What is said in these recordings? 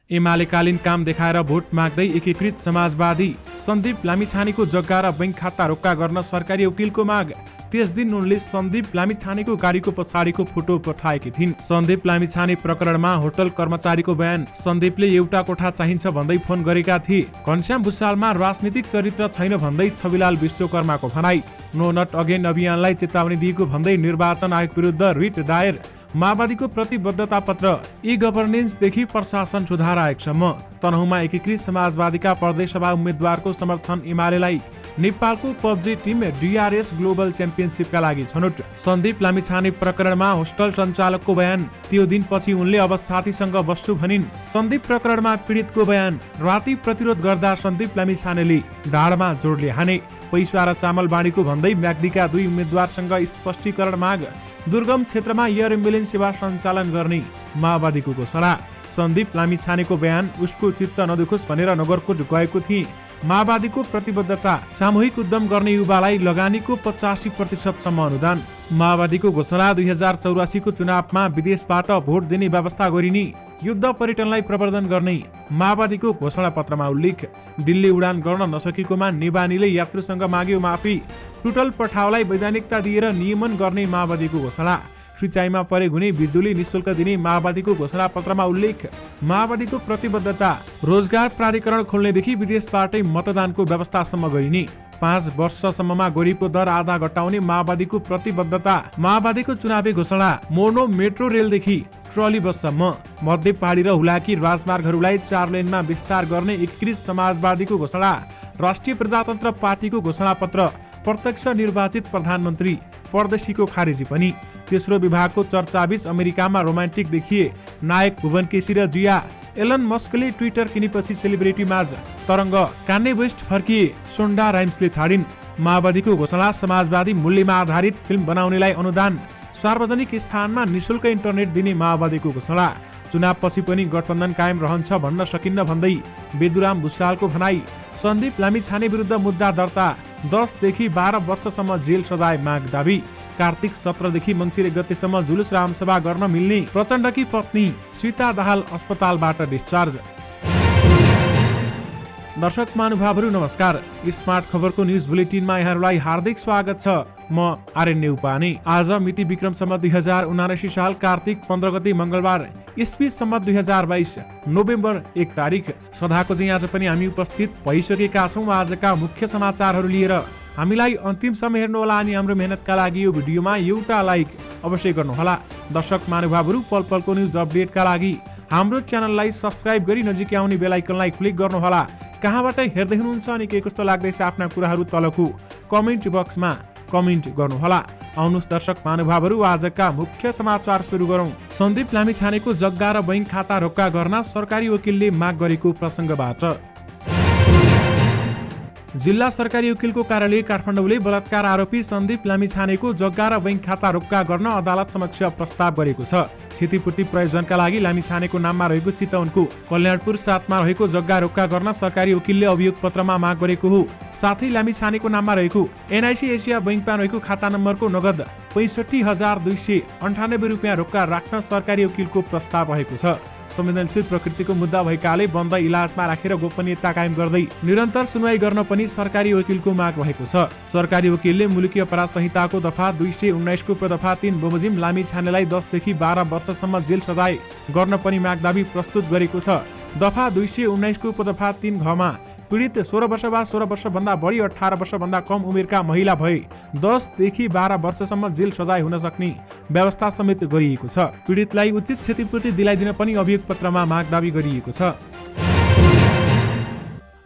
एमालेकालीन काम देखाएर भोट माग्दै एकीकृत समाजवादी सन्दीप लामिछानेको जग्गा र बैंक खाता रोक्का गर्न सरकारी वकिलको माग। त्यस दिन उनले सन्दीप लामिछानेको गाडीको पछाडिको फोटो पठाएकी थिइन्। सन्दीप लामिछाने प्रकरणमा होटल कर्मचारीको बयान। सन्दीपले एउटा कोठा चाहिन्छ भन्दै फोन गरेका थिए। घनश्याम भुसालमा राजनीतिक चरित्र छैन भन्दै छविलाल विश्वकर्माको भनाई। नो नट अगेन अभियानलाई चेतावनी दिएको भन्दै निर्वाचन आयोग विरुद्ध रिट दायर। माओवादीको प्रतिबद्धता पत्र। ई गभर्नेन्सदेखि प्रशासन सुधार आयोगसम्म। तनहुँमा एकीकृत समाजवादीका प्रदेशसभा उम्मेद्वारको समर्थन एमालेलाई। नेपालको पब्जी टिम डिआरएस ग्लोबल च्याम्पियनसिपका लागि छनौट। सन्दीप लामिछाने प्रकरणमा होस्टल सञ्चालकको बयान। त्यो दिनपछि उनले अब साथीसँग बस्छु भनिन्। सन्दीप प्रकरणमा पीडितको बयान। राति प्रतिरोध गर्दा सन्दीप लामिछानेले ढाडमा जोडले हाने। पैसा र चामल बाँडीको भन्दै म्याग्दीका 2 उम्मेद्वारसँग स्पष्टीकरण माग। दुर्गम क्षेत्रमा एयर एम्बुलेन्स सेवा सञ्चालन गर्ने माओवादीको घोषणा। सन्दीप लामिछानेको बयान। उसको चित्त नदुखोस् भनेर नगरकोट गएको थिए। माओवादीको प्रतिबद्धता। सामूहिक उद्यम गर्ने युवालाई लगानीको 85% सम्म अनुदान। माओवादीको घोषणा। 2084 को चुनावमा विदेशबाट भोट दिने व्यवस्था गरिने। युद्ध पर्यटनलाई प्रवर्धन गर्ने माओवादीको घोषणा पत्रमा उल्लेख। दिल्ली उडान गर्न नसकेकोमा नेवानीले यात्रुसँग माग्यो माफी। टुटल पठाउलाई वैधानिकता दिएर नियमन गर्ने माओवादीको घोषणा। सिँचाइमा प्रयोग हुने बिजुली निशुल्क दिने माओवादीको घोषणा पत्रमा उल्लेख। माओवादीको प्रतिबद्धता। रोजगार प्राधिकरण खोल्नेदेखि विदेशबाटै मतदानको व्यवस्थासम्म गरिने। 5 वर्षसम्ममा गरिबको दर आधा घटाउने माओवादीको प्रतिबद्धता। माओवादीको चुनावी घोषणा। मोनो मेट्रो रेलदेखि ट्रली बससम्म। मध्य पहाडी र हुलाकी राजमार्गहरूलाई 4 लेनमा विस्तार गर्ने एकीकृत समाजवादीको घोषणा। राष्ट्रिय प्रजातन्त्र पार्टीको घोषणा पत्र। प्रत्यक्ष निर्वाचित प्रधानमन्त्री। परदेशीको खारेजी पनि। तेस्रो विभागको चर्चाबीच अमेरिकामा रोमान्टिक देखिए नायक भुवन केसी र जिया। एलन मस्कले ट्विटर किनेपछि सेलिब्रिटी माझ तरङ्ग। कान्ये वेस्ट फर्किए। सोन्डा राइम्सले छाडिन्। माओवादीको घोषणा। समाजवादी मूल्यमा आधारित फिल्म बनाउनेलाई अनुदान। सार्वजनिक स्थानमा निशुल्क इन्टरनेट दिने माओवादीको घोषणा। चुनावपछि पनि गठबन्धन कायम रहन्छ भन्न सकिन्न भन्दै बेदुराम भुसालको भनाई। सन्दीप लामिछाने विरुद्ध मुद्दा दर्ता। 10 देखि 12 वर्षसम्म जेल सजाय माग दाबी। कार्तिक 17 देखि मङ्सिर 1 गतेसम्म जुलुस र आमसभा गर्न मिल्ने। प्रचण्डकी पत्नी सीता दाहाल अस्पतालबाट डिस्चार्ज। दर्शक महानुभावहरू नमस्कार। स्मार्ट खबरको न्युज बुलेटिनमा यहाँहरूलाई हार्दिक स्वागत छ। म आर्यन उपाने। आज मिति विक्रम सम्वत 2079 साल कार्तिक 15 गते मंगलबार इस्वी सम्वत 2022 नोभेम्बर 1 तारिक। सदाको चाहिँ आज पनि हामी उपस्थित भइसकेका छौँ आजका मुख्य समाचारहरू लिएर। हामीलाई अन्तिमसम्म हेर्नुहोला अनि हाम्रो मेहनतका लागि यो भिडियोमा एउटा लाइक अवश्य गर्नुहोला। दर्शक महानुभावहरू पल पलको न्युज अपडेटका लागि हाम्रो च्यानललाई सब्स्क्राइब गरी नजिकै आउने बेल आइकनलाई क्लिक गर्नुहोला। कहाँबाट हेर्दै हुनुहुन्छ अनि के कस्तो लाग्दैछ आफ्ना कुराहरू तलको कमेन्ट बक्समा कमेन्ट गर्नुहोला। आउनुहोस् दर्शक महानुभावहरू आजका मुख्य समाचार सुरु गरौँ। सन्दीप लामिछानेको जग्गा र बैंक खाता रोक्का गर्न सरकारी वकिलले माग गरेको प्रसङ्गबाट। जिल्ला सरकारी वकिलको कार्यालय काठमाडौँले बलात्कार आरोपी सन्दीप लामिछानेको जग्गा र बैंक खाता रोक्का गर्न अदालत समक्ष प्रस्ताव गरेको छ। क्षतिपूर्ति प्रयोजनका लागि लामिछानेको नाममा रहेको चितवनको कल्याणपुर 7 मा रहेको जग्गा रोक्का गर्न सरकारी वकिलले अभियोग पत्रमा माग गरेको हो। साथै लामिछानेको नाममा रहेको एनआइसी एसिया बैंकमा रहेको खाता नम्बरको नगद 65,298 रुपियाँ रोक्का राख्न सरकारी वकिलको प्रस्ताव रहेको छ। संवेदनशील प्रकृतिको मुद्दा भएकाले बन्द इलाजमा राखेर गोपनीयता कायम गर्दै निरन्तर सुनवाई गर्न पनि सरकारी वकिलको माग रहेको छ। सरकारी वकिलले मुलुकी अपराध संहिताको दफा 219 को प्रदफा 3 बमोजिम लामिछानेलाई 10 देखि 12 वर्षसम्म जेल सजाय गर्न पनि माग दाबी प्रस्तुत गरेको छ। दफा 219 को प्रदफा 3 घमा पीडित 16 वर्ष वा 16 वर्षभन्दा बढी 18 वर्षभन्दा कम उमेरका महिला भए 10 देखि 12 वर्षसम्म जेल सजाय हुन सक्ने व्यवस्था समेत गरिएको छ। पीडितलाई उचित क्षतिपूर्ति दिलाइदिन पनि अभियोग पत्रमा माग दाबी गरिएको छ।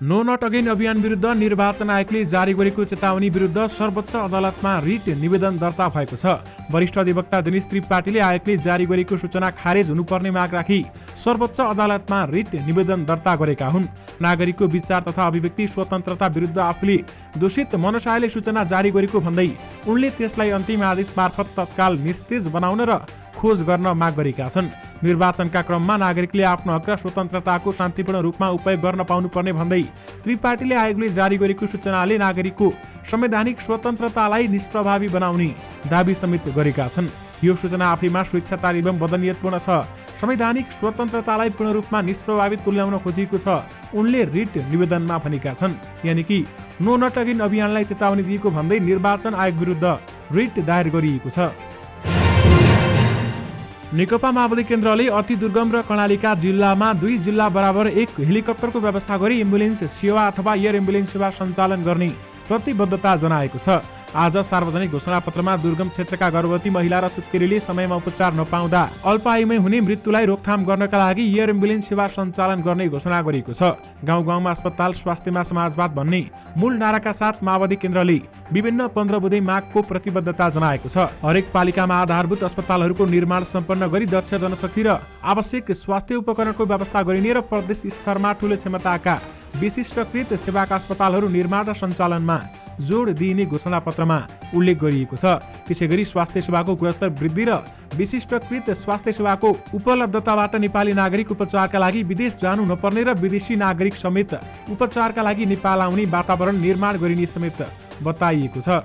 नो नट अगेन अभियान विरुद्ध निर्वाचन आयोगले जारी गरेको चेतावनी विरुद्ध सर्वोच्च अदालतमा रिट निवेदन दर्ता भएको छ। वरिष्ठ अधिवक्ता दिनेश त्रिपाठीले आयोगले जारी गरेको सूचना खारेज हुनुपर्ने माग राखी सर्वोच्च अदालतमा रिट निवेदन दर्ता गरेका हुन्। नागरिकको विचार तथा अभिव्यक्ति स्वतन्त्रता विरुद्ध आफूले दूषित मनसायले सूचना जारी गरेको भन्दै उनले त्यसलाई अन्तिम आदेश मार्फत तत्काल निस्तेज बनाउन र खोज गर्न माग गरेका छन्। निर्वाचनका क्रममा नागरिकले आफ्नो हक र स्वतन्त्रताको शान्तिपूर्ण रूपमा उपयोग गर्न पाउनुपर्ने भन्दै त्रिपाठीले आयोगले जारी गरेको सूचनाले नागरिकको संवैधानिक स्वतन्त्रतालाई निष्प्रभावी बनाउने दाबी समेत गरेका छन्। यो सूचना आफैमा स्वेच्छाचार एवं बदनियतपूर्ण छ। संवैधानिक स्वतन्त्रतालाई पूर्ण रूपमा निष्प्रभावित तुल्याउन खोजिएको छ, उनले रिट निवेदनमा भनेका छन्। यानि कि नो नट अगेन अभियानलाई चेतावनी दिएको भन्दै निर्वाचन आयोग विरुद्ध रिट दायर गरिएको छ। नेकपा माओवादी केन्द्रले अति दुर्गम र कर्णालीका जिल्लामा 2 जिल्ला बराबर 1 हेलिकप्टरको व्यवस्था गरी एम्बुलेन्स सेवा अथवा एयर एम्बुलेन्स सेवा सञ्चालन गर्ने प्रतिबद्धता जनाएको छ। आज सार्वजनिक घोषणापत्रमा दुर्गम क्षेत्रका गर्भवती महिला र सुत्केरीले समयमा उपचार नपाउँदा अल्पायुमै हुने मृत्युलाई रोकथाम गर्नका लागि एयर एम्बुलेन्स सेवा सञ्चालन गर्ने घोषणा गरिएको छ। गाउँ गाउँमा अस्पताल, स्वास्थ्यमा समाजवाद भन्ने मूल नाराका साथ माओवादी केन्द्रले विभिन्न 15 बुँदे मागको प्रतिबद्धता जनाएको छ। हरेक पालिकामा आधारभूत अस्पतालहरूको निर्माण सम्पन्न गरी दक्ष जनशक्ति र आवश्यक स्वास्थ्य उपकरणको व्यवस्था गरिने र प्रदेश स्तरमा ठूलो क्षमताका विशिष्टकृत सेवाका अस्पतालहरू निर्माण र सञ्चालनमा जोड दिइने घोषणापत्रमा उल्लेख गरिएको छ। त्यसैगरी स्वास्थ्य सेवाको गुणस्तर वृद्धि र विशिष्टकृत स्वास्थ्य सेवाको उपलब्धताबाट नेपाली नागरिक उपचारका लागि विदेश जानु नपर्ने र विदेशी नागरिक समेत उपचारका लागि नेपाल आउने वातावरण निर्माण गरिने समेत बताइएको छ।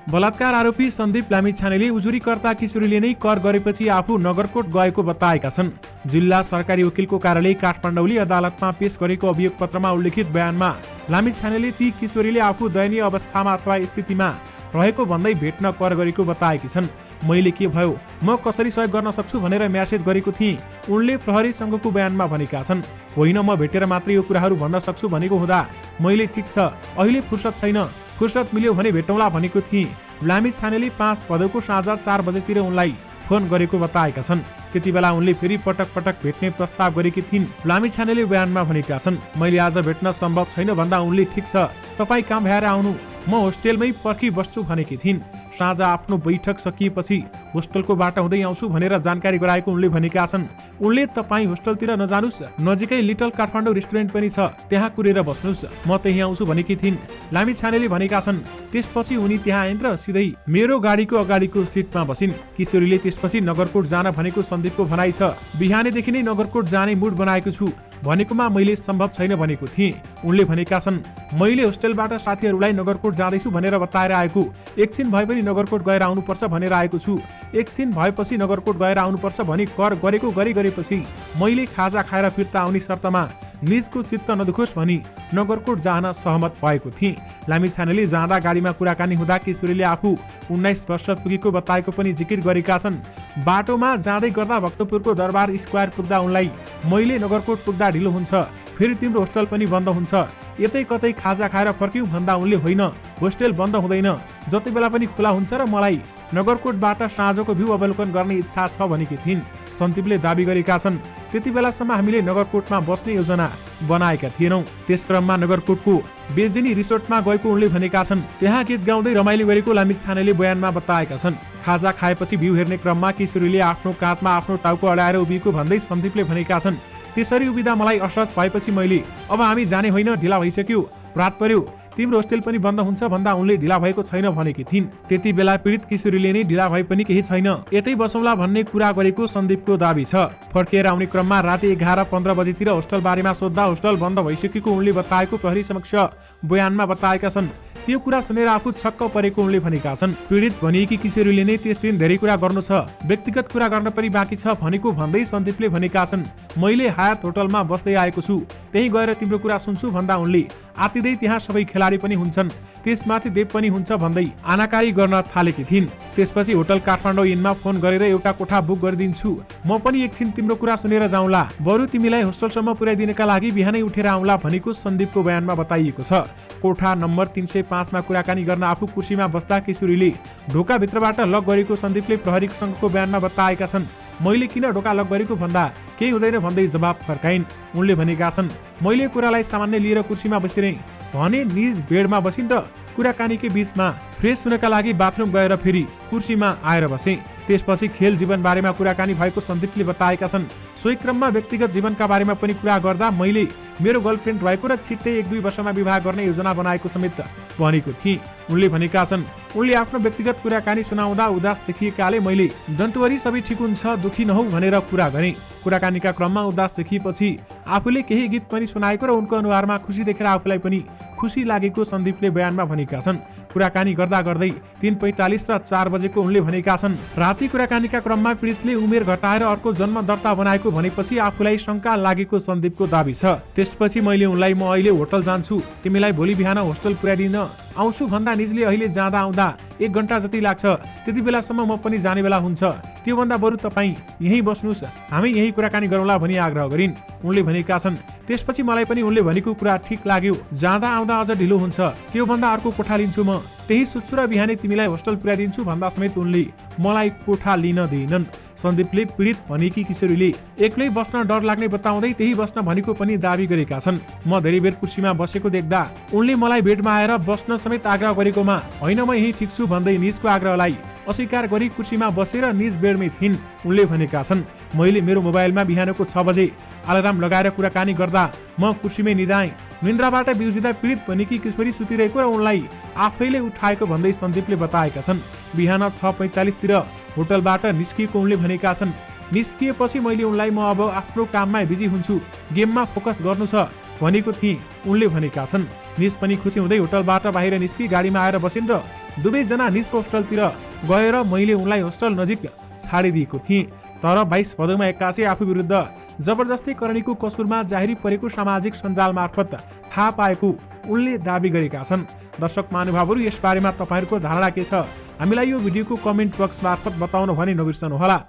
बलात्कार आरोपी सन्दीप लामिछानेले उजुरीकर्ता किशोरीले नै कर गरेपछि आफू नगरकोट गएको बताएका छन्। जिल्ला सरकारी वकिलको कार्यालय काठमाडौँले अदालतमा पेश गरेको अभियोग पत्रमा उल्लेखित बयानमा लामिछानेले ती किशोरीले आफू दयनीय अवस्थामा अथवा स्थितिमा रहेको भन्दै भेट्न कर गरेको बताएकी छन्। मैले के भयो, म कसरी सहयोग गर्न सक्छु भनेर म्यासेज गरेको थिएँ, उनले प्रहरीसँगको बयानमा भनेका छन्। होइन, म भेटेर मात्रै यो कुराहरू भन्न सक्छु भनेको हुँदा मैले ठिक छ, अहिले फुर्सद छैन, फुर्सद मिल्यो भने भेटौँला भनेको थिएँ। लामिछानेले 5 भदौको साँझ 4 बजेतिर उनलाई फोन गरेको बताएका छन्। त्यति बेला उनले फेरि पटक पटक भेट्ने प्रस्ताव गरेकी थिइन्। लामिछानेले बयानमा भनेका छन्, मैले आज भेट्न सम्भव छैन भन्दा उनले ठिक छ, तपाईँ काम भएर आउनु, म होस्टेलमै पर्खी बस्छु भनेकी थिइन्। साँझ आफ्नो बैठक सकिएपछि होस्टेलको बाटो हुँदै आउँछु भनेर जानकारी गराएको उनले भनेका छन्। उनले तपाईँ होस्टेलतिर नजानुस्, नजिकै लिटल काठमाडौँ रेस्टुरेन्ट पनि छ, त्यहाँ कुरेर बस्नुस्, म त्यही आउँछु भनेकी थिइन्। लामिछानेले भनेका छन्। त्यसपछि उनी त्यहाँ आइन् र सिधै मेरो गाडीको अगाडिको सिटमा बसिन्। किशोरीले त्यसपछि नगरकोट जान भनेको सन्दीपको भनाइ छ। बिहानैदेखि नै नगरकोट जाने मुड बनाएको छु भनेकोमा मैले सम्भव छैन भनेको थिएँ। उनले भनेका छन्, मैले होस्टेलबाट साथीहरूलाई नगरकोट जाँदैछु भनेर बताएर आएको, एकछिन भए पनि नगरकोट गएर आउनुपर्छ भनेर आएको छु, एकछिन भएपछि नगरकोट गएर आउनुपर्छ भनी कर गरेको गरेपछि मैले खाजा खाएर फिर्ता आउने शर्तमा निजको चित्त नदुखोस् भनी नगरकोट जान सहमत भएको थिएँ। लामिछानेले जाँदा गाडीमा कुराकानी हुँदा किशोरीले आफू 19 वर्ष पुगेको बताएको पनि जिकिर गरेका छन्। बाटोमा जाँदै गर्दा भक्तपुरको दरबार स्क्वायर पुग्दा उनलाई मैले नगरकोट पुग्दा ढिलो हुन्छ, फेरि तिम्रो होस्टेल पनि बन्द हुन्छ, यतै कतै खाजा खाएर फर्क्यौँ भन्दा उनले होइन, होस्टेल बन्द हुँदैन, जति बेला पनि खुला हुन्छ र मलाई नगरकोटबाट साँझको भ्यू अवलोकन गर्ने इच्छा छ भनेकी थिइन्। सन्दीपले दाबी गरेका छन्, त्यति बेलासम्म हामीले नगरकोटमा बस्ने योजना बनाएका थिएनौँ। त्यसक्रममा नगरकोटको बेजिनी रिसोर्टमा गएको उनले भनेका छन्। त्यहाँ गीत गाउँदै रमाइलो गरेको लामिछानेले बयानमा बताएका छन्। खाजा खाएपछि भ्यू हेर्ने क्रममा किशोरीले आफ्नो काँधमा आफ्नो टाउको अडाएर उभिएको भन्दै सन्दीपले भनेका छन्। त्यसरी उभिँदा मलाई असहज भएपछि मैले अब हामी जाने होइन, ढिला भइसक्यो, रात पर्यो, तिम्रो होस्टेल पनि बन्द हुन्छ भन्दा उनले ढिला भएको छैन भनेकी थिइन्। त्यति बेला पीडित किशोरीले नै ढिला भए पनि केही छैन, यतै बसौँला भन्ने कुरा गरेको सन्दीपको दाबी छ। फर्किएर आउने क्रममा राति 11:15 बजेतिर होस्टेल बारेमा सोद्धा होस्टेल बन्द भइसकेको उनले बताएको प्रहरी समक्ष बयानमा बताएका छन्। त्यो कुरा सुनेर आफू छक्क परेको उनले भनेका छन्। पीडित भनिएकी किशोरीले नै त्यस दिन धेरै कुरा गर्नु छ, व्यक्तिगत कुरा गर्न पनि बाँकी छ भनेको भन्दै सन्दीपले भनेका छन्। मैले हायत होटलमा बस्दै आएको छु, त्यही गएर तिम्रो कुरा सुन्छु भन्दा उनले आतिदै त्यहाँ सबै खेलाडी पनि हुन्छन्, त्यसमाथि देव पनि हुन्छ भन्दै आनाकारी गर्न थालेकी थिइन्। त्यसपछि होटल काठमाडौँ इनमा फोन गरेर एउटा कोठा बुक गरिदिन्छु, म पनि एकछिन तिम्रो कुरा सुनेर जाउँला, बरु तिमीलाई होस्टेलसम्म पुर्याइदिनका लागि बिहानै उठेर आउँला भनेको सन्दीपको बयानमा बताइएको छ। कोठा नम्बर 305 मा कुराकानी गर्न आफू कुर्सीमा बस्दा किशोरीले ढोकाभित्रबाट लक गरेको सन्दीपले प्रहरीसँगको बयानमा बताएका छन्। मैले किन ढोका लक गरेको भन्दा केही हुँदैन भन्दै जवाब फर्काइन्। उनले भनेका छन्, मैले कुरालाई सामान्य लिएर कुर्सीमा बसिरहेँ भने निज बेडमा बसिन् र कुराकानीकै बीचमा फ्रेस हुनका लागि बाथरुम गएर फेरि कुर्सीमा आएर बसे। त्यसपछि खेल जीवन बारेमा कुराकानी भएको सन्दीपले बताएका छन्। सोही क्रममा व्यक्तिगत जीवनका बारेमा पनि कुरा गर्दा मैले मेरो गर्लफ्रेन्ड भएको र छिट्टै 1-2 वर्षमा विवाह गर्ने योजना बनाएको समेत भनेको थिएँ। उनले भनेका छन्। उनले आफ्नो व्यक्तिगत कुराकानी सुनाउँदा उदास देखिएकाले मैले डोन्ट वरी सबै ठिक हुन्छ दुखी नहौ भनेर कुरा गरेँ। कुराकानीका क्रममा उदास देखिएपछि आफूले केही गीत पनि सुनाएको र उनको अनुहारमा खुसी देखेर आफूलाई पनि खुसी लागेको सन्दीपले बयानमा भनेका छन्। कुराकानी गर्दा गर्दै 3:45 र 4 बजेको उनले भनेका छन्। राति कुराकानीका क्रममा पीडितले उमेर घटाएर अर्को जन्म दर्ता बनाएको भनेपछि आफूलाई शंका लागेको सन्दीपको दाबी छ। त्यसपछि मैले उनलाई म अहिले होटल जान्छु, तिमीलाई भोलि बिहान होस्टल पुर्याइदिन आउँछु भन्दा निजले अहिले जाँदा आउँदा 1 घण्टा जति लाग्छ, त्यति बेलासम्म म पनि जाने बेला हुन्छ, त्योभन्दा बरु तपाईँ यहीँ बस्नुहोस्, हामी यही कुराकानी गरौँला भनी आग्रह गरिन्। उनले भनेका छन्। त्यसपछि मलाई पनि उनले भनेको कुरा ठिक लाग्यो, जाँदा आउँदा अझ ढिलो हुन्छ, त्योभन्दा अर्को कोठा लिन्छु म, त्यही सुत्छु र बिहानै तिमीलाई होस्टल पुर्याइदिन्छु भन्दा समेत उनले मलाई कोठा लिन दिएनन्। सन्दीपले पीडित भनेकी किशोरीले एक्लै बस्न डर लाग्ने बताउँदै त्यही बस्न भनेको पनि दाबी गरेका छन्। म धेरै बेर कुर्सीमा बसेको देख्दा उनले मलाई बेडमा आएर बस्न समेत आग्रह गरेकोमा होइन म यही ठिक छु भन्दै निजको आग्रहलाई अस्वीकार गरी कुर्सीमा बसेर निज बेडमै थिइन्। उनले भनेका छन्। मैले मेरो मोबाइलमा बिहानको 6 बजे अलार्म लगाएर कुराकानी गर्दा म कुर्सीमै निदाएँ। निन्द्राबाट बिउजिँदा पीडित भनेकी किशोरी सुतिरहेको र उनलाई आफैले उठाएको भन्दै सन्दीपले बताएका छन्। बिहान 6:45 तिर होटलबाट निस्किएको उनले भनेका छन्। निस्किएपछि मैले उनलाई म अब आफ्नो काममा बिजी हुन्छु, गेममा फोकस गर्नु छ भनेको थिएँ, उनले भनेका छन्। निज पनि खुसी हुँदै होटलबाट बाहिर निस्की गाडीमा आएर बसिन् र दुवैजना निजको होस्टलतिर गएर मैले उनलाई होस्टल नजिक छाडिदिएको थिएँ। तर 22 भदौमा 81 आफू विरुद्ध जबरजस्ती करणीको कसुरमा जाहेरी परेको सामाजिक सञ्जाल मार्फत थाहा पाएको उनले दाबी गरेका छन्। दर्शक महानुभावहरू, यस बारेमा तपाईँहरूको धारणा के छ? हामीलाई यो भिडियोको कमेन्ट बक्स मार्फत बताउन भने नबिर्सनुहोला।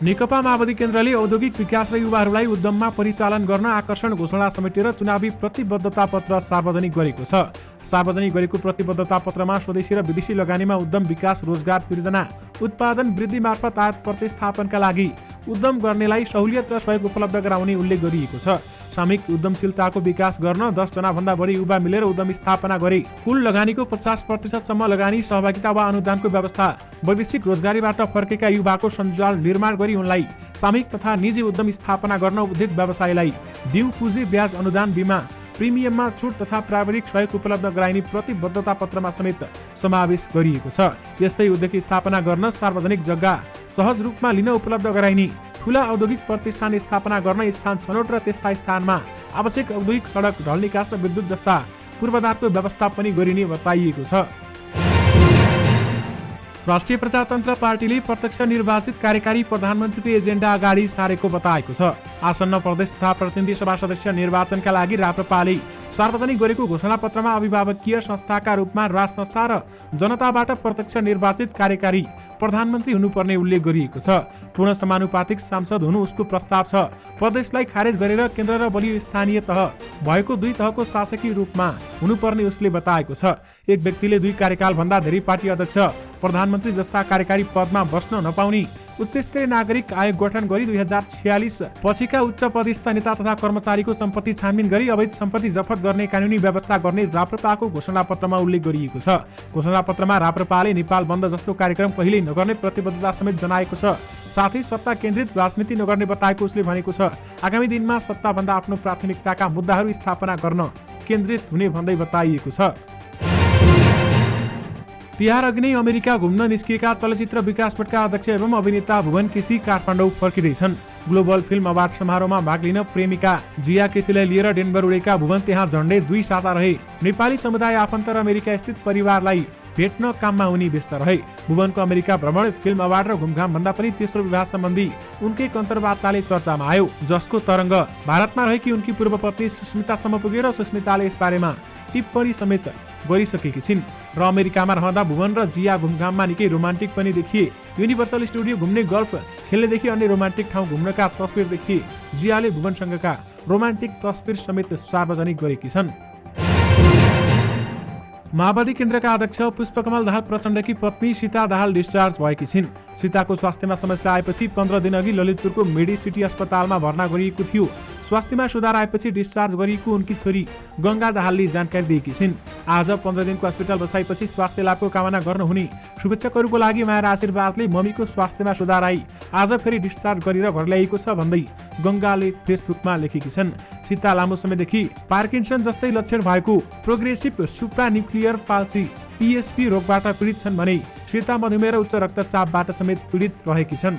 नेकपा माओवादी केन्द्रले औद्योगिक विकास र युवाहरूलाई उद्यममा परिचालन गर्न आकर्षण घोषणा समेटेर चुनावी प्रतिबद्धता पत्र सार्वजनिक गरेको छ। सार्वजनिक गरेको प्रतिबद्धता पत्रमा स्वदेशी र विदेशी लगानीमा उद्यम विकास, रोजगार सृजना, उत्पादन वृद्धि मार्फत आयात प्रतिस्थापनका लागि उद्यम गर्नेलाई सहुलियत र सहयोग उपलब्ध गराउने उल्लेख गरिएको छ। सामूहिक उद्यमशीलताको विकास गर्न 10 जना भन्दा बढी युवा मिलेर उद्यम स्थापना गरे कुल लगानीको 50% सम्म लगानी सहभागिता वा अनुदानको व्यवस्था, वैदेशिक रोजगारीबाट फर्केका युवाको सञ्जाल निर्माण गरी उनलाई सामूहिक तथा निजी उद्यम स्थापना गर्न उद्योग व्यवसायलाई बिउ पुँजी, ब्याज अनुदान, बिमा प्रिमियममा छुट तथा प्राविधिक सहयोग उपलब्ध गराइने प्रतिबद्धता पत्रमा समेत समावेश गरिएको छ। यस्तै उद्योग स्थापना गर्न सार्वजनिक जग्गा सहज रूपमा लिन उपलब्ध गराइने, ठूला औद्योगिक प्रतिष्ठान स्थापना गर्न स्थान छनौट र त्यस्ता स्थानमा आवश्यक औद्योगिक सडक, ढल निकास र विद्युत जस्ता पूर्वाधारको व्यवस्था पनि गरिने बताइएको छ। राष्ट्रिय प्रजातन्त्र पार्टीले प्रत्यक्ष निर्वाचित कार्यकारी प्रधानमन्त्रीको एजेन्डा अगाडि सारेको बताएको छ। आसन्न प्रदेश तथा प्रतिनिधि सभा सदस्य निर्वाचनका लागि राप्रपाले सार्वजनिक गरेको घोषणापत्रमा अभिभावकीय संस्थाका रूपमा राज संस्था र जनताबाट प्रत्यक्ष निर्वाचित कार्यकारी प्रधानमन्त्री हुनुपर्ने उल्लेख गरिएको छ। पूर्ण समानुपातिक सांसद हुनु उसको प्रस्ताव छ। प्रदेशलाई खारेज गरेर केन्द्र र बलियो स्थानीय तह भएको 2 तहको शासकीय रूपमा हुनुपर्ने उसले बताएको छ। एक व्यक्तिले 2 कार्यकाल भन्दा धेरै पार्टी अध्यक्ष, प्रधानमन्त्री जस्ता कार्यकारी पदमा बस्न नपाउने उच्च स्तरीय नागरिक आयोग गठन गरी 2046 पछिका उच्च पदस्थ नेता तथा कर्मचारीको सम्पत्ति छानबिन गरी अवैध सम्पत्ति जफत गर्ने कानुनी व्यवस्था गर्ने राप्रपाको घोषणापत्रमा उल्लेख गरिएको छ। घोषणापत्रमा राप्रपाले नेपाल बन्द जस्तो कार्यक्रम कहिल्यै नगर्ने प्रतिबद्धता समेत जनाएको छ। साथै सत्ता केन्द्रित राजनीति नगर्ने बताएको उसले भनेको छ। आगामी दिनमा सत्ताभन्दा आफ्नो प्राथमिकताका मुद्दाहरू स्थापना गर्न केन्द्रित हुने भन्दै बताइएको छ। तिहार अघि नै अमेरिका घुम्न निस्किएका चलचित्र विकास बोर्डका अध्यक्ष एवं अभिनेता भुवन केसी काठमाडौँ फर्किँदैछन्। ग्लोबल फिल्म अवार्ड समारोहमा भाग लिन प्रेमिका जिया केसीलाई लिएर डेनभर उडेका भुवन त्यहाँ झण्डै 2 साता रहे। नेपाली समुदाय आफन्त र अमेरिका स्थित परिवारलाई भेट्न काममा उनी व्यस्त रहे। भुवनको अमेरिका भ्रमण, फिल्म अवार्ड र घुमघाम भन्दा पनि तेस्रो विवाह सम्बन्धी उनकै अन्तर्वार्ताले चर्चामा आयो, जसको तरङ्ग भारतमा रहेकी उनकी पूर्व पत्नी सुस्मितासम्म पुगेर सुस्मिताले यसबारेमा टिप्पणी समेत गरिसकेकी छिन्। र अमेरिकामा रहँदा भुवन र जिया घुमघाममा निकै रोमान्टिक पनि देखिए। युनिभर्सल स्टुडियो घुम्ने, गल्फ खेल्नेदेखि अन्य रोमान्टिक ठाउँ घुम्नका तस्बिर देखिए। जियाले भुवनसँगका रोमान्टिक तस्बिर समेत सार्वजनिक गरेकी छन्। माओवादी केन्द्रका अध्यक्ष पुष्पकमल दाहाल प्रचण्डकी पत्नी सीता दाहाल डिस्चार्ज भएकी छिन्। सीताको स्वास्थ्यमा समस्या आएपछि 15 दिन अघि ललितपुरको मेडिसिटी अस्पतालमा भर्ना गरिएको थियो। स्वास्थ्यमा सुधार आएपछि डिस्चार्ज गरिएको उनकी छोरी गंगा दाहालले जानकारी दिएकी छिन्। आज 15 दिनको अस्पताल बसाएपछि स्वास्थ्य लाभको कामना गर्नुहुने शुभेच्छकहरूको लागि माया र आशीर्वादले मम्मीको स्वास्थ्यमा सुधार आई आज फेरि डिस्चार्ज गरेर घर ल्याइएको छ भन्दै गंगाले फेसबुकमा लेखेकी छन्। सीता लामो समयदेखि पार्किन्सन जस्तै लक्षण भएको प्रोग्रेसिभ सुप्रान्युक्लियर पाल्सी PSP रोगबाट पीडित छन् भने सीता मधुमेह र उच्च रक्तचापबाट समेत पीडित रहेकी छन्।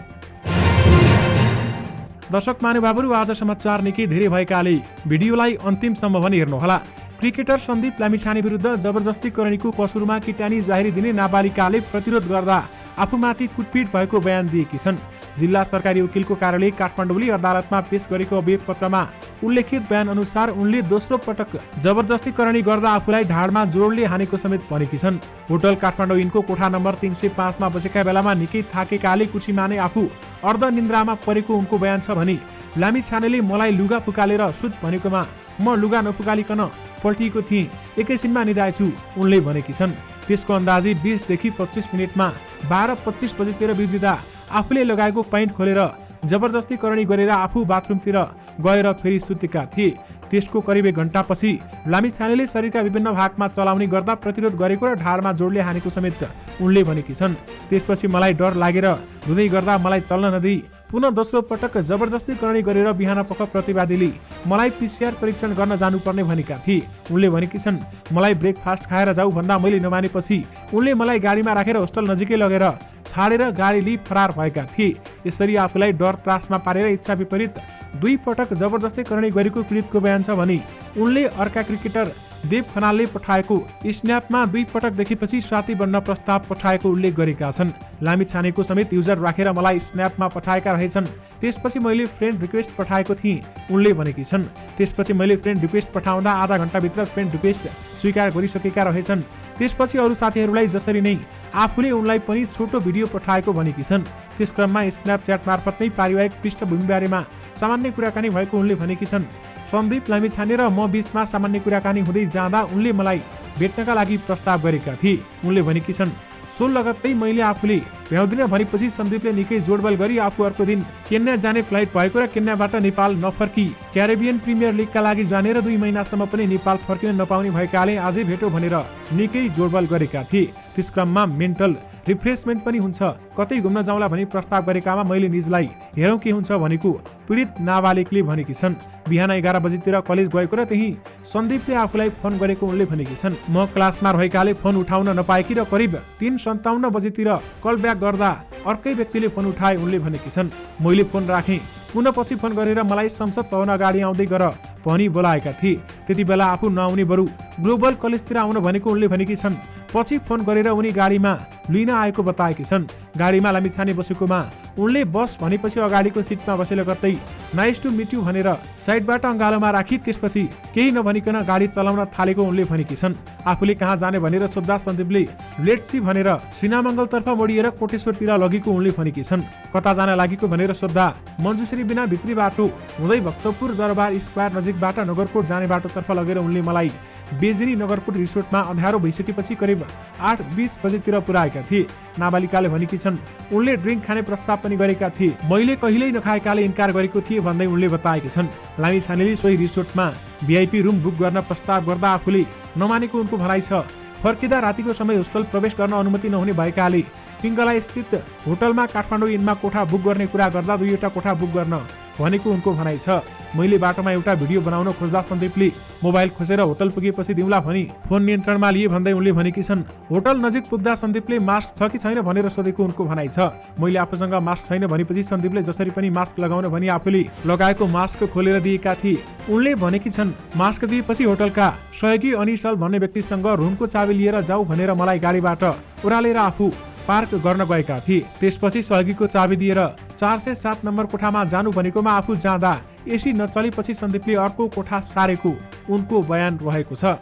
दर्शक महानुभावहरू, आज समाचार निकै धेरै भएकाले भिडियोलाई अन्तिमसम्म पनि हेर्नुहोला। क्रिकेटर सन्दीप लामिछाने विरुद्ध जबरजस्तीकरणीको कसुरमा किटानी जाहेरी दिने नाबालिकाले प्रतिरोध गर्दा आफूमाथि कुटपिट भएको बयान दिएकी छन्। जिल्ला सरकारी वकिलको कार्यालय काठमाडौँले अदालतमा पेश गरेको अभियोग पत्रमा उल्लेखित बयान अनुसार उनले दोस्रो पटक जबरजस्तीकरणी गर्दा आफूलाई ढाडमा जोडले हानेको समेत भनेकी छन्। होटल काठमाडौँ इनको कोठा नम्बर 305 मा बसेका बेलामा निकै थाकेकाले कुर्सीमा नै आफू अर्धनिन्द्रामा परेको उनको बयान छ भने लामिछानेले मलाई लुगा फुकालेर सुत भनेकोमा म लुगा नफुकालिकन पल्टिएको थिएँ, एकैछिनमा निदाएछु उनले भनेकी छन्। त्यसको अन्दाजी 20 देखि 25 मिनेटमा 12:25 बजेतिर बिउजिँदा आफूले लगाएको पैन्ट खोलेर जबरजस्तीकरणी गरेर आफू बाथरुमतिर गएर फेरि सुतेका थिए। त्यसको करिब 1 घण्टापछि लामिछानेले शरीरका विभिन्न भागमा चलाउने गर्दा प्रतिरोध गरेको र ढाडमा जोडले हानेको समेत उनले भनेकी छन्। त्यसपछि मलाई डर लागेर धुँदै गर्दा मलाई चल्न नदिई पुनः दोस्रो पटक जबरजस्तीकरणी गरेर बिहान पख प्रतिवादीले मलाई PCR परीक्षण गर्न जानुपर्ने भनेका थिए। उनले भनेकी छन्, मलाई ब्रेकफास्ट खाएर जाऊ भन्दा मैले नमानेपछि उनले मलाई गाडीमा राखेर होस्टल नजिकै लगेर छाडेर गाडी लिई फरार भएका थिए। यसरी आफूलाई डर त्रासमा पारेर इच्छा विपरीत 2 पटक जबरजस्तीकरणी गरेको पीडितको बयान छ भने उनले अर्का क्रिकेटर देव खनालले पठाएको स्न्यापमा 2 पटक देखेपछि साथी बन्न प्रस्ताव पठाएको उल्लेख गरेका छन्। लामिछानेको समेत युजर राखेर मलाई स्न्यापमा पठाएका रहेछन्। त्यसपछि मैले फ्रेन्ड रिक्वेस्ट पठाएको थिएँ उनले भनेकी छन्। त्यसपछि मैले फ्रेन्ड रिक्वेस्ट पठाउँदा आधा घण्टाभित्र फ्रेन्ड रिक्वेस्ट स्वीकार गरिसकेका रहेछन्। त्यसपछि अरू साथीहरूलाई जसरी नै आफूले उनलाई पनि छोटो भिडियो पठाएको भनेकी छन्। त्यसक्रममा स्न्यापच्याट मार्फत नै पारिवारिक पृष्ठभूमि बारेमा सामान्य कुराकानी भएको उनले भनेकी छन्। सन्दीप लामिछाने र म बीचमा सामान्य कुराकानी हुँदै जाँदा उनले मलाई भेट्नका लागि प्रस्ताव गरेका थिए उनले भनेकी छन्। सो लगत्तै मैले आफूले भ्याउँदिन भनेपछि सन्दीपले निकै जोडबल गरी आफू अर्को दिन केन्या जाने फ्लाइट भएको र केन्याबाट नेपाल नफर्की क्यारिबियन प्रिमियर लिगका लागि जाने र 2 महिनासम्म पनि नेपाल फर्किन नपाउने भएकाले आजै भेटो भनेर निकै जोडबल गरेका थिए। त्यसक्रममा मेन्टल रिफ्रेसमेन्ट पनि हुन्छ, कतै घुम्न जाउँला भनी प्रस्ताव गरेकामा मैले निजलाई हेरौँ के हुन्छ भनेको पीडित नाबालिगले भनेकी छन्। बिहान 11 बजेतिर कलेज गएको र त्यही सन्दीपले आफूलाई फोन गरेको उनले भनेकी छन्। म क्लासमा रहेकाले फोन उठाउन नपाएकी र करिब 3:57 बजेतिर कल ब्याक गर्दा अर्कै व्यक्तिले फोन उठाए उनले भनेकी छन्। मैले फोन राखेँ, पुनः पछि फोन गरेर मलाई संसद भवन अगाडि आउँदै गर भनी बोलाएका थिए। त्यति बेला आफू नआउने बरु ग्लोबल कलेजतिर आउन भनेको उनले भनेकी छन्। पछि फोन गरेर उनी गाडीमा लिन आएको बताएकी छन्। गाडीमा लामिछाने बसेकोमा उनले बस भनेपछि अगाडिको सिटमा बसेर गर्दै नाइस टु मिट यु भनेर साइडबाट अँगालोमा राखी त्यसपछि केही नभनिकन गाडी चलाउन थालेको उनले भनेकी छन्। आफूले कहाँ जाने भनेर सोध्दा सन्दीपले लेट्स सी भनेर सिनामङ्गलतर्फ मोडिएर कोटेश्वरतिर लगेको उनले भनेकी छन्। कता जान लागेको भनेर सोध्दा मञ्जुश्री बिना भित्री बाटो हुँदै भक्तपुर दरबार स्क्वायर नजिकबाट नगरकोट जाने बाटोतर्फ लगेर उनले मलाई बेजिनी नगरकोट रिसोर्टमा अँध्यारो भइसकेपछि करिब 8:20 बजेतिर पुर्याएका थिए। नाबालिकाले भनेकी छन्, उनले ड्रिङ्क खाने प्रस्ताव पनि गरेका थिए, मैले कहिल्यै नखाएकाले इन्कार गरेको थिएँ भन्दै उनले बताएकी छन्। लामिछानेले सोही रिसोर्टमा VIP रुम बुक गर्न प्रस्ताव गर्दा आफूले नमानेको उनको भनाइ छ। फर्किँदा रातिको समय होस्टल प्रवेश गर्न अनुमति नहुने भएकाले पिङ्गला स्थित होटलमा काठमाडौँ इनमा कोठा बुक गर्ने कुरा गर्दा 2वटा कोठा बुक गर्न भनेको उनको भनाइ छ। मैले बाटोमा एउटा भिडियो बनाउन खोज्दा सन्दीपले मोबाइल खोजेर होटल पुगेपछि दिउँला भनी फोन नियन्त्रणमा लिए भन्दै उनले भनेकी छन्। होटल नजिक पुग्दा सन्दीपले मास्क छ कि छैन भनेर सोधेको उनको भनाइ छ। मैले आफूसँग मास्क छैन भनेपछि सन्दीपले जसरी पनि मास्क लगाउन भनी आफूले लगाएको मास्क खोलेर दिएका थिए उनले भनेकी छन्। मास्क दिएपछि होटलका सहयोगी अनिसल भन्ने व्यक्तिसँग रुमको चाबी लिएर जाऊ भनेर मलाई गाडीबाट ओह्रालेर आफू पार्क गर्न गएका थिए। त्यसपछि सहयोगीको चाबी दिएर 407 नम्बर कोठामा जानु भनेकोमा आफू जाँदा एसी नचलेपछि सन्दीपले अर्को कोठा सारेको उनको बयान रहेको छ।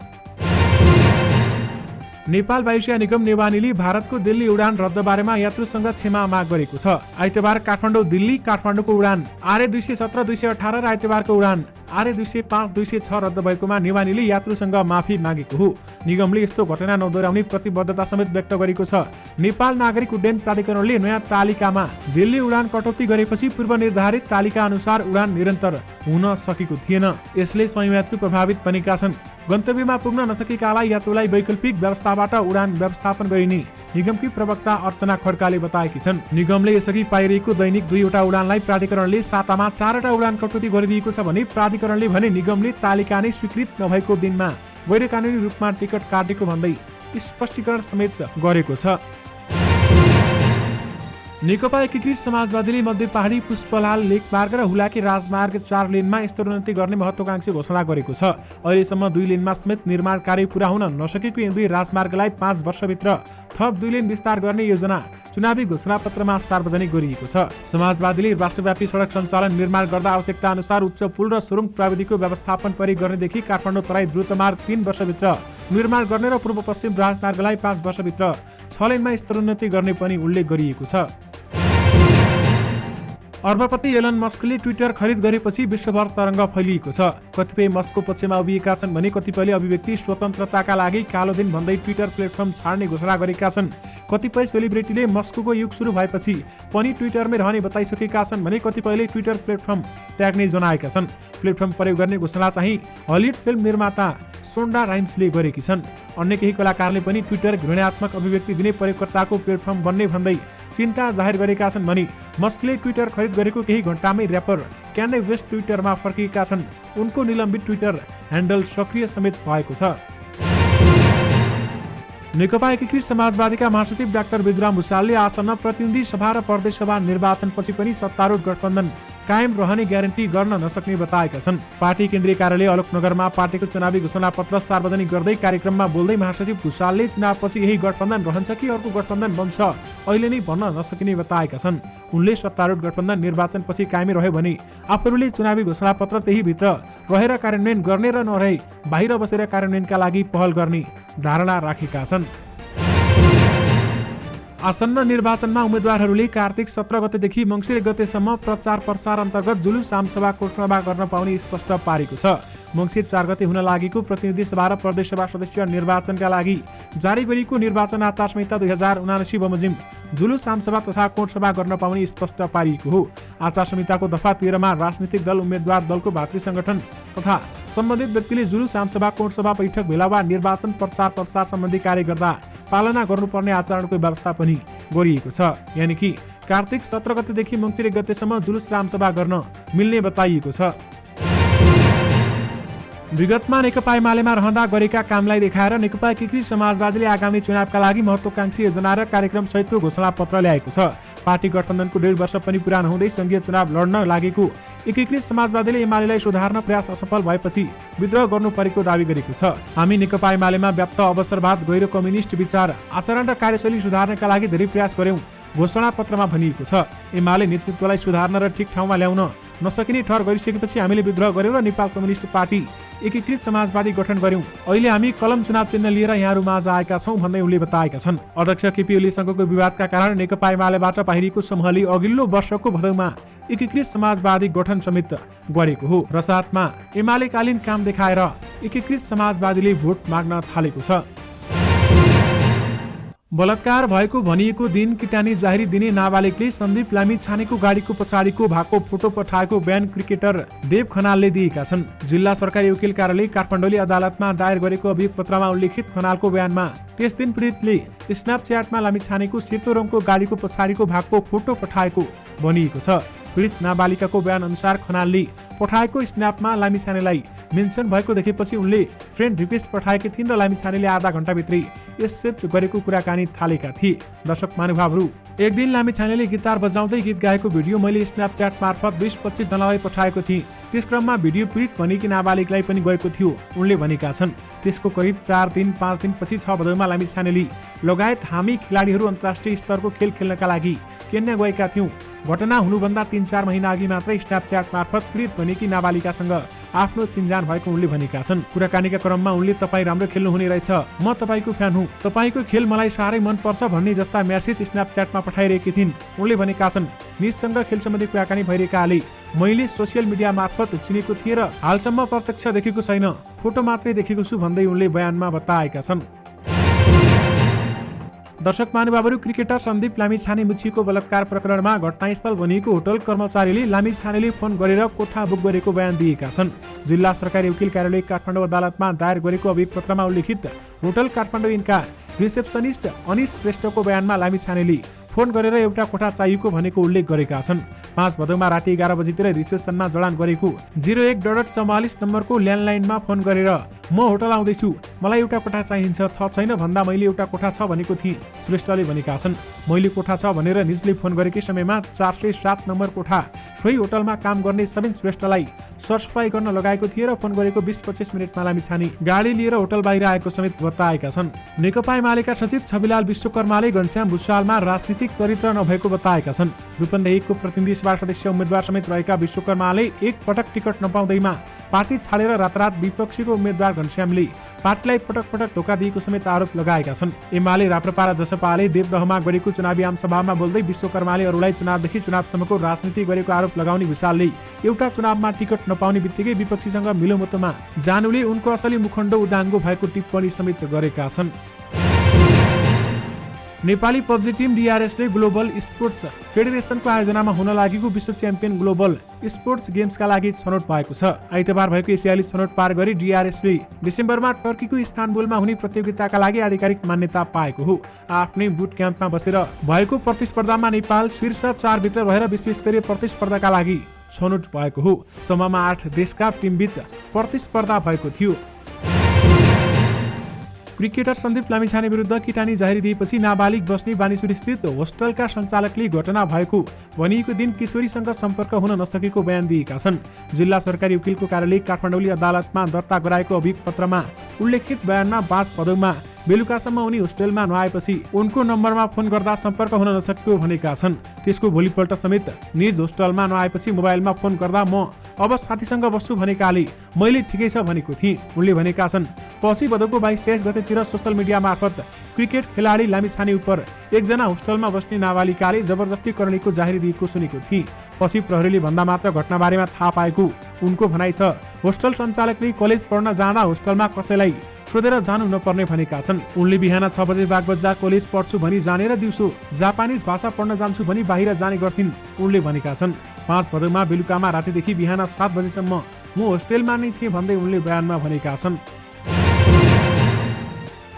नेपाल वायुसेना निगम नेवानीले भारतको दिल्ली उडान रद्द बारेमा यात्रुसँग क्षमा माग गरेको छ। आइतबार काठमाडौँ दिल्ली काठमाडौँको उडान आरए 217 218 र आइतबारको उडान आरए 205 206 रद्द भएकोमा नेवानीले यात्रुसँग माफी मागेको हो। निगमले यस्तो घटना नदोहोर्याउने प्रतिबद्धता समेत व्यक्त गरेको छ। नेपाल नागरिक उड्डयन प्राधिकरणले नयाँ तालिकामा दिल्ली उडान कटौती गरेपछि पूर्व निर्धारित तालिका अनुसार उडान निरन्तर हुन सकेको थिएन। यसले सयौं यात्रु प्रभावित बनेका छन्। गन्तव्यमा पुग्न नसकेकालाई यात्रुलाई वैकल्पिक व्यवस्थाबाट उडान व्यवस्थापन गरिने निगमकी प्रवक्ता अर्चना खड्काले बताएकी छन्। निगमले यसअघि पाइरहेको दैनिक 2वटा उडानलाई प्राधिकरणले सातामा 4वटा उडान कटौती गरिदिएको छ भने प्राधिकरणले भने निगमले तालिका नै स्वीकृत नभएको दिनमा गैर कानुनी रूपमा टिकट काटेको भन्दै स्पष्टीकरण समेत गरेको छ। नेकपा एकीकृत समाजवादीले मध्य पहाडी पुष्पलाल लेकमार्ग र हुलाकी राजमार्ग 4 लेनमा स्तरोन्नति गर्ने महत्वाकांक्षी घोषणा गरेको छ। अहिलेसम्म 2 लेनमा समेत निर्माण कार्य पूरा हुन नसकेको यी 2 राजमार्गलाई 5 वर्षभित्र थप 2 लेन विस्तार गर्ने योजना चुनावी घोषणापत्रमा सार्वजनिक गरिएको छ। समाजवादीले राष्ट्रव्यापी सडक सञ्चालन निर्माण गर्दा आवश्यकता अनुसार उच्च पुल र सुरुङ प्रविधिको व्यवस्थापन प्रयोग गर्नेदेखि काठमाडौँ तराई द्रुतमार्ग 3 वर्षभित्र निर्माण गर्ने र पूर्व पश्चिम राजमार्गलाई 5 वर्षभित्र 6 लेनमा स्तरोन्नति गर्ने पनि उल्लेख गरिएको छ। अर्बपति एलन मस्कले ट्विटर खरिद गरेपछि विश्वभर तरङ्ग फैलिएको छ। कतिपय मस्कको पक्षमा उभिएका छन् भने कतिपयले अभिव्यक्ति स्वतन्त्रताका लागि कालो दिन भन्दै ट्विटर प्लेटफर्म छाड्ने घोषणा गरेका छन्। कतिपय सेलिब्रिटीले मस्कको युग सुरु भएपछि पनि ट्विटरमै रहने बताइसकेका छन् भने कतिपयले ट्विटर प्लेटफर्म त्याग्ने जनाएका छन्। प्लेटफर्म प्रयोग गर्ने घोषणा चाहिँ हलिउड फिल्म निर्माता सोन्डा राइम्सले गरेकी छन्। अन्य केही कलाकारले पनि ट्विटर घृणात्मक अभिव्यक्ति दिने प्रयोगकर्ताको प्लेटफर्म बन्ने भन्दै चिन्ता जाहेर गरेका छन् भने मस्कले ट्विटर खरिद गरेको केही घण्टामै र्यापर क्यान्ये वेस्ट ट्विटरमा फर्किएका छन्। उनको निलम्बित ट्विटर ह्यान्डल सक्रिय समेत भएको छ। नेकपा एकीकृत समाजवादीका महासचिव डाक्टर बिदुराम भुषालले आसन्न प्रतिनिधि सभा र प्रदेश सभा निर्वाचनपछि पनि सत्तारूढ गठबन्धन कायम रहने ग्यारेन्टी गर्न नसक्ने बताएका छन्। पार्टी केन्द्रीय कार्यालय अलोकनगरमा पार्टीको चुनावी घोषणापत्र सार्वजनिक गर्दै कार्यक्रममा बोल्दै महासचिव भुषालले चुनावपछि यही गठबन्धन रहन्छ कि अर्को गठबन्धन बन्छ अहिले नै भन्न नसकिने बताएका छन्। उनले सत्तारूढ गठबन्धन निर्वाचनपछि कायमै रह्यो भने आफूहरूले चुनावी घोषणापत्र त्यही भित्र रहेर कार्यान्वयन गर्ने र नरहे बाहिर बसेर कार्यान्वयनका लागि पहल गर्ने धारणा राखेका छन्। आसन्न निर्वाचनमा उम्मेद्वारहरूले कार्तिक 17 गतेदेखि मङ्सिर 1 गतेसम्म प्रचार प्रसार अन्तर्गत जुलुस आमसभा कोटसभा गर्न पाउने स्पष्ट पारेको छ। मङ्सिर 4 गते हुन लागेको प्रतिनिधि सभा र प्रदेश सभा सदस्य निर्वाचनका लागि जारी गरिएको निर्वाचन आचार संहिता 2079 बमोजिम जुलुस आमसभा तथा कोटसभा गर्न पाउने स्पष्ट पारिएको हो। आचार संहिताको दफा 13 मा राजनीतिक दल उम्मेद्वार दलको भातृ संगठन तथा सम्बन्धित व्यक्तिले जुलुस आमसभा कोटसभा बैठक भेला वा निर्वाचन प्रचार प्रसार सम्बन्धी कार्य गर्दा पालना गर्नुपर्ने आचरणको व्यवस्था पनि गरिएको छ। यानि कि कार्तिक 17 गतेदेखि मङ्सिर 1 गतेसम्म जुलुस र आमसभा गर्न मिल्ने बताइएको छ। विगतमा नेकपा एमालेमा रहँदा गरेका कामलाई देखाएर नेकपा एकीकृत समाजवादीले आगामी चुनावका लागि महत्वाकांक्षी योजना र कार्यक्रम सहितको घोषणापत्र ल्याएको छ। पार्टी गठबन्धनको 1.5 वर्ष पनि पुरा नहुँदै संघीय चुनाव लड्न लागेको एकीकृत समाजवादीले एमालेलाई सुधार्न प्रयास असफल भएपछि विद्रोह गर्नु परेको दावी गरेको छ। हामी नेकपा एमालेमा व्याप्त अवसरवाद गैर कम्युनिस्ट विचार आचरण र कार्यशैली सुधार्नका लागि धेरै प्रयास गर्यौं घोषणापत्रमा भनिएको छ। एमाले नेतृत्वलाई सुधार्न र ठिक ठाउँमा ल्याउन नसकिने ठहर गरिसकेपछि हामीले विद्रोह गर्यौं र नेपाल कम्युनिस्ट पार्टी एकीकृत समाजवादी गठन गर्यौं। अहिले हामी कलम चुनाव चिन्ह लिएर यहाँहरू माझ आएका छौं भन्दै उनले बताएका छन्। अध्यक्ष केपी ओलीसँगको विवादका कारण नेकपा एमालेबाट बाहिरिएको समूहले अघिल्लो वर्षको भदौमा एकीकृत समाजवादी गठन समेत गरेको हो र साथमा एमालेकालीन काम देखाएर एकीकृत समाजवादीले भोट माग्न थालेको छ। बलात्कार भएको भनिएको दिन किटानी जाहेरी दिने नाबालिगले सन्दीप लामिछानेको गाडीको पछाडिको भागको फोटो पठाएको बयान क्रिकेटर देव खनालले दिएका छन्। जिल्ला सरकारी वकिल कार्यालय काठमाडौँले अदालतमा दायर गरेको अभियोग पत्रमा उल्लेखित खनालको बयानमा त्यस दिन पीडितले स्न्यापच्याटमा लामिछानेको सेतो रङको गाडीको पछाडिको भागको फोटो पठाएको भनिएको छ। पीडित नाबालिकाको बयान अनुसार खनालले पठाएको स्न्यापमा लामिछानेलाई मेन्सन भएको देखेपछि उनले फ्रेन्ड रिक्वेस्ट पठाएकी थिइन् र लामिछानेले आधा घण्टाभित्रै एक्सेप्ट गरेको कुराकानी थालेका थिए। दर्शक महानुभावहरू, एक दिन लामिछानेले गिटार बजाउँदै गीत गाएको भिडियो मैले स्न्यापच्याट मार्फत 20-25 जनालाई पठाएको थिएँ। त्यस क्रममा भिडियो पीडित भनेकी नाबालिगलाई पनि गएको थियो उनले भनेका छन्। त्यसको करिब 4 दिन 5 दिनपछि 6 भदौमा लामिछानेले लगायत हामी खेलाडीहरू अन्तर्राष्ट्रिय स्तरको खेल खेल्नका लागि केन्या गएका थियौँ। घटना हुनुभन्दा 3-4 महिना अघि मात्रै स्न्यापच्याट मार्फत पीडित भनेकी नाबालिकासँग आफ्नो चिन्जान भएको उनले भनेका छन्। कुराकानीका क्रममा उनले तपाईँ राम्रो खेल्नुहुने रहेछ, म तपाईँको फ्यान हुँ, तपाईँको खेल मलाई साह्रै मनपर्छ भन्ने जस्ता म्यासेज स्न्यापच्याटमा पठाइरहेकी थिइन्। उनले भनेका छन्, निजसँग खेल सम्बन्धी कुराकानी भइरहेकाले मैले सोसियल मिडिया मार्फत चिनेको थिएँ र हालसम्म प्रत्यक्ष देखेको छैन, फोटो मात्रै देखेको छु भन्दै उनले बयानमा बताएका छन्। दर्शक महानुभावहरू, क्रिकेटर सन्दीप लामिछाने मुछिएको बलात्कार प्रकरणमा घटनास्थल भनिएको होटल कर्मचारीले लामिछानेले फोन गरेर कोठा बुक गरेको बयान दिएका छन्। जिल्ला सरकारी वकिल कार्यालय काठमाडौँ अदालतमा दायर गरेको अभियोगपत्रमा उल्लेखित होटल काठमाडौँ इनका रिसेप्सनिस्ट अनिश श्रेष्ठको बयानमा लामिछानेले फोन गरेर एउटा कोठा चाहिएको भनेको उल्लेख गरेका छन्। 5 भदौमा राति 11 बजीतिर रिसेप्सनमा जडान गरेको 01.44 नम्बरको ल्यान्डलाइनमा फोन गरेर म होटल आउँदैछु, मलाई एउटा कोठा चाहिन्छ, छैन भन्दा मैले एउटा कोठा छ भनेको थिएँ, श्रेष्ठले भनेका छन्। मैले कोठा छ भनेर निजले फोन गरेकै समयमा 407 नम्बर कोठा सोही होटलमा काम गर्ने सबिन श्रेष्ठलाई सरसफाई गर्न लगाएको थिए र फोन गरेको 20-25 मिनटमा लामिछाने गाडी लिएर होटल बाहिर आएको समेत बताएका छन्। नेकपा एमालेका सचिव छविलाल विश्वकर्माले घनश्याम भुषालमा राजनीतिक चरित्र नभएको बताएका छन्। रूपन्देहीको प्रतिनिधि सभा सदस्य उम्मेद्वार समेत रहेका विश्वकर्माले एक पटक टिकट नपाउँदैमा पार्टी छाडेर रातरात विपक्षीको उम्मेद्वार घनश्यामले पार्टीलाई पटक पटक धोका दिएको समेत आरोप लगाएका छन्। एमाले राप्रपा र जसपाले देवदहमा गरेको चुनावी आमसभामा बोल्दै विश्वकर्माले अरूलाई चुनावदेखि चुनावसम्मको राजनीति गरेको आरोप लगाउने भुषालले एउटा चुनावमा टिकट नपाउने बित्तिकै विपक्षीसँग मिलोमतोमा जानुले उनको असली मुखण्ड उदाङ्गो भएको टिप्पणी समेत गरेका छन्। नेपाली पब्जी टिम DRSले ग्लोबल स्पोर्ट्स फेडरेसनको आयोजनामा हुन लागेको विश्व च्याम्पियन ग्लोबल स्पोर्ट्स गेम्सका लागि छनौट भएको छ। आइतबार भएको एसियाली छनौट पार गरी DRSले डिसेम्बरमा टर्कीको इस्तानबुलमा हुने प्रतियोगिताका लागि आधिकारिक मान्यता पाएको हो। आफ्नै बुट क्याम्पमा बसेर भएको प्रतिस्पर्धामा नेपाल शीर्ष 4 भित्र रहेर विश्वस्तरीय प्रतिस्पर्धाका लागि छनौट भएको हो। समूहमा 8 देशका टिमबीच प्रतिस्पर्धा भएको थियो। क्रिकेटर सन्दीप लामिछाने विरुद्ध किटानी जाहेरी दिएपछि नाबालिग बस्ने बानेश्वर स्थित होस्टलका सञ्चालकले घटना भएको भनिएको दिन किशोरीसँग सम्पर्क हुन नसकेको बयान दिएका छन्। जिल्ला सरकारी वकिलको कार्यालय काठमाडौँ अदालतमा दर्ता गराएको अभियोगपत्रमा उल्लेखित बयानमा 5 भदौमा बेलुकासम्म उनी होस्टेलमा नआएपछि उनको नम्बरमा फोन गर्दा सम्पर्क हुन नसकेको भनेका छन्। त्यसको भोलिपल्ट समेत निज होस्टलमा नआएपछि मोबाइलमा फोन गर्दा म अब साथीसँग बस्छु भनेकाले मैले ठिकै छ भनेको थिएँ। उनले भनेका छन्, पछि भदौको 22-23 गतेतिर सोसल मिडिया मार्फत क्रिकेट खेलाडी लामिछाने उप एकजना होस्टलमा बस्ने नाबालिकाले जबरजस्ती करणीको जाहेरी दिएको सुनेको थिए। पछि प्रहरीले भन्दा मात्र घटनाबारेमा थाहा पाएको उनको भनाइ छ। होस्टल सञ्चालकले कलेज पढ्न जाँदा होस्टलमा कसैलाई सोधेर जानु नपर्ने भनेका छन्। उनले बिहान 6 बजे बागबजार कलेज पढ्छु भनी जानेर दिउँसो जापानिज भाषा पढ्न जान्छु भनी बाहिर जाने गर्थिन् उनले भनेका छन्। 5 भदौमा बेलुकामा रातिदेखि बिहान 7 बजेसम्म म होस्टेलमा नै थिएँ भन्दै उनले बयानमा भनेका छन्।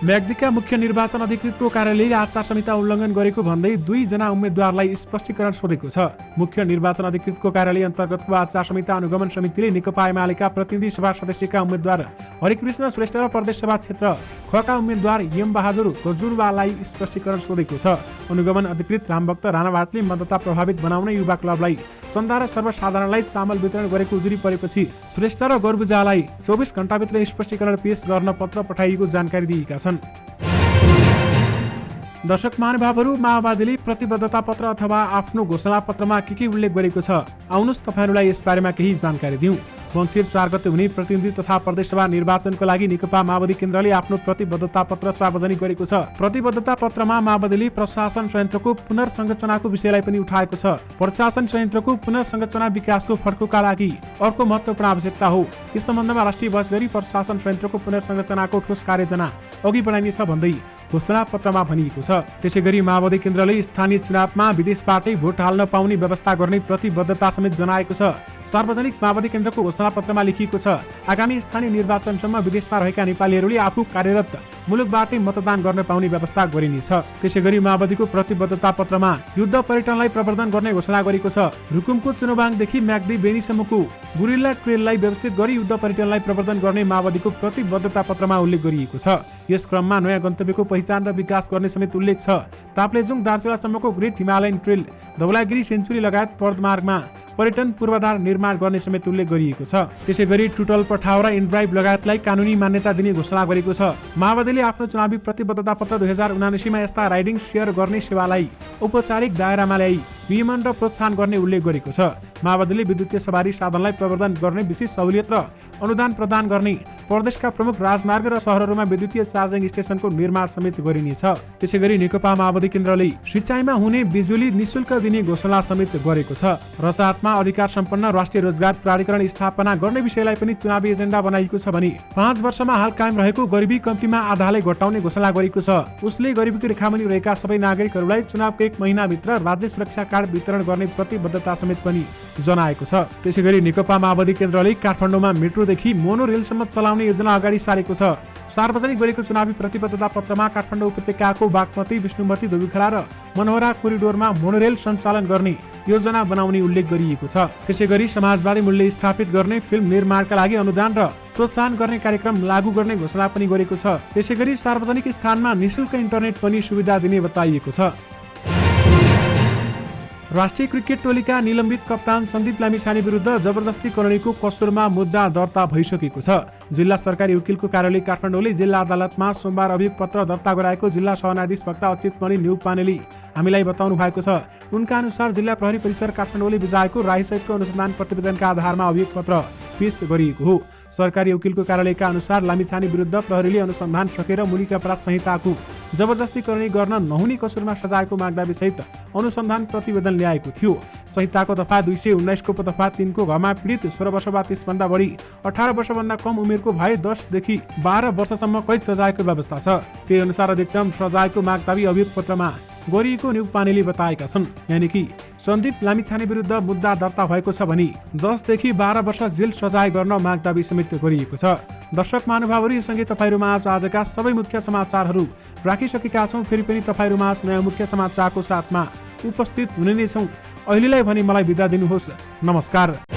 म्याग्दीका मुख्य निर्वाचन अधिकृतको कार्यालयले आचार संहिता उल्लङ्घन गरेको भन्दै 2 जना उम्मेद्वारलाई स्पष्टीकरण सोधेको छ। मुख्य निर्वाचन अधिकृतको कार्यालय अन्तर्गतको आचार संहिता अनुगमन समितिले नेकपा एमालेका प्रतिनिधि सभा सदस्यका उम्मेद्वार हरिकृष्ण श्रेष्ठ र प्रदेश सभा क्षेत्र खका उम्मेद्वार यम बहादुर गजुरवालाई स्पष्टीकरण सोधेको छ। अनुगमन अधिकृत रामभक्त राणाभाटले मतदाता प्रभावित बनाउन युवा क्लबलाई चन्दा र सर्वसाधारणलाई चामल वितरण गरेको उजुरी परेपछि श्रेष्ठ र गरबुजालाई 24 घण्टाभित्र स्पष्टीकरण पेश गर्न पत्र पठाइएको जानकारी दिएका छन्। दर्शक महानुभावहरू, माओवादीले प्रतिबद्धता पत्र अथवा आफ्नो घोषणा पत्रमा के उल्लेख गरेको छ, आउनुहोस् तपाईहरुलाई यसबारेमा केही जानकारी दिउँ। मङ्सिर 4 गते हुने प्रतिनिधि तथा प्रदेशसभा निर्वाचनको लागि नेकपा माओवादी केन्द्रले आफ्नो प्रतिबद्धता पत्र सार्वजनिक गरेको छ। प्रतिबद्धता पत्रमा माओवादीले प्रशासन संयन्त्रको पुनर्संरचनाको विषयलाई पनि उठाएको छ। प्रशासन संयन्त्रको पुनर्संरचना विकासको फड्कोका लागि अर्को महत्त्वपूर्ण आवश्यकता हो। यस सम्बन्धमा राष्ट्रिय बहस गरी प्रशासन संयन्त्रको पुनर्संरचनाको ठोस कार्ययोजना अघि बढाइनेछ भन्दै घोषणा पत्रमा भनिएको छ। त्यसैगरी माओवादी केन्द्रले स्थानीय चुनावमा विदेशबाटै भोट हाल्न पाउने व्यवस्था गर्ने प्रतिबद्धता समेत जनाएको छ। सार्वजनिक माओवादी केन्द्रको पत्रमा लेखिएको छ, आगामी स्थानीय निर्वाचनसम्म विदेशमा रहेका नेपालीहरूले आफू कार्यरत मुलुकबाटै मतदान गर्न पाउने व्यवस्था गरिनेछ। त्यसैगरी माओवादीको प्रतिबद्धता पत्रमा युद्ध पर्यटनलाई प्रवर्धन गर्ने घोषणा गरेको छ। रुकुमको चुनोबाङदेखि म्याग्दी बेनीसम्मको गुरिल्ला ट्रेललाई व्यवस्थित गरी युद्ध पर्यटनलाई प्रवर्धन गर्ने माओवादीको प्रतिबद्धता पत्रमा उल्लेख गरिएको छ। यस क्रममा नयाँ गन्तव्यको पहिचान र विकास गर्ने समेत उल्लेख छ। ताप्लेजुङ दार्चुलासम्मको great Himalayan trail, Dhaulagiri century लगायत पदमार्गमा पर्यटन पूर्वाधार निर्माण गर्ने समेत उल्लेख गरिएको छ। त्यसैगरी टुटल पठाउ र इनड्राइभ लगायतलाई कानुनी मान्यता दिने घोषणा गरेको छ। माओवादीले आफ्नो चुनावी प्रतिबद्धता पत्र 2079 मा यस्ता राइडिङ सेयर गर्ने सेवालाई औपचारिक दायरामा ल्याई नियमन र प्रोत्साहन गर्ने उल्लेख गरेको छ। माओवादीले विद्युतीय सवारी साधनलाई प्रवर्धन गर्ने विशेष सहुलियत र अनुदान प्रदान गर्ने, प्रदेशका प्रमुख राजमार्ग र शहरहरूमा विद्युतीय चार्जिङ स्टेशनको निर्माण समेत गरिनेछ। त्यसैगरी नेकपा माओवादी केन्द्रले सिँचाइमा हुने बिजुली निशुल्क दिने घोषणा समेत गरेको छ र साथमा अधिकार सम्पन्न राष्ट्रिय रोजगार प्राधिकरण स्थापना गर्ने विषयलाई पनि चुनावी एजेन्डा बनाइएको छ भने 5 वर्षमा हाल कायम रहेको गरिबी कम्तीमा आधाले घटाउने घोषणा गरेको छ। उसले गरिबीको रेखामुनि रहेका सबै नागरिकहरूलाई चुनावको 1 महिनाभित्र राज्य सुरक्षा कार्ड वितरण गर्ने प्रतिबद्धता समेत पनि जनाएको छ। त्यसैगरी नेकपा माओवादी केन्द्रले काठमाडौँमा मेट्रोदेखि मोनोरेलसम्म चलाउने योजना अगाडि सारेको छ। सार्वजनिक गरेको चुनावी प्रतिबद्धता पत्रमा काठमाडौँ उपत्यकाको बागमती, विष्णुमती, धोबीखोला र मनोहरा कोरिडोरमा मोनोरेल सञ्चालन गर्ने योजना बनाउने उल्लेख गरिएको छ। त्यसैगरी समाजवादी मूल्य स्थापित गर्ने, फिल्म निर्माणका लागि अनुदान र प्रोत्साहन गर्ने कार्यक्रम लागू गर्ने घोषणा पनि गरेको छ। त्यसैगरी सार्वजनिक स्थानमा निशुल्क इन्टरनेट पनि सुविधा दिने बताइएको छ। राष्ट्रिय क्रिकेट टोलीका निलम्बित कप्तान सन्दीप लामिछाने विरुद्ध जबरजस्ती करणीको कसुरमा मुद्दा दर्ता भइसकेको छ। जिल्ला सरकारी वकिलको कार्यालय काठमाडौँले जिल्ला अदालतमा सोमबार अभियोग पत्र दर्ता गराएको जिल्ला सहन्यायाधीश वक्ता अच्युतमणि न्युपानेले हामीलाई बताउनु भएको छ। उनका अनुसार जिल्ला प्रहरी परिसर काठमाडौँले बुझाएको राईसहितको अनुसन्धान प्रतिवेदनका आधारमा अभियोग पत्र पेश गरिएको हो। सरकारी वकिलको कार्यालयका अनुसार लामिछाने विरुद्ध प्रहरीले अनुसन्धान सकेर मुनिका अपराध संहिताको जबरजस्ती करणी गर्न नहुने कसुरमा सजायको मागदाबी सहित अनुसन्धान प्रतिवेदन ल्याएको थियो। संहिताको दफा 219 को दफा 3 को घरमा पीडित 16 वर्ष वा त्यसभन्दा बढी 18 वर्षभन्दा कम उमेरको भए 10 देखि 12 वर्षसम्म कैद सजायको व्यवस्था छ। त्यही अनुसार अधिकतम सजायको मागदाबी अभियोग पत्रमा गरिएको न्युपानेले बताएका छन्। यानि कि सन्दीप लामिछाने विरुद्ध मुद्दा दर्ता भएको छ भने 10 देखि 12 वर्ष जेल सजाय गर्न मागदाबी समेत गरिएको छ। दर्शक महानुभावहरू, यससँगै तपाईँहरूमा आजका सबै मुख्य समाचारहरू राखिसकेका छौँ। फेरि पनि तपाईँहरूमा नयाँ मुख्य समाचारको साथमा उपस्थित हुने नै छौँ। अहिलेलाई भने मलाई बिदा दिनुहोस्। नमस्कार।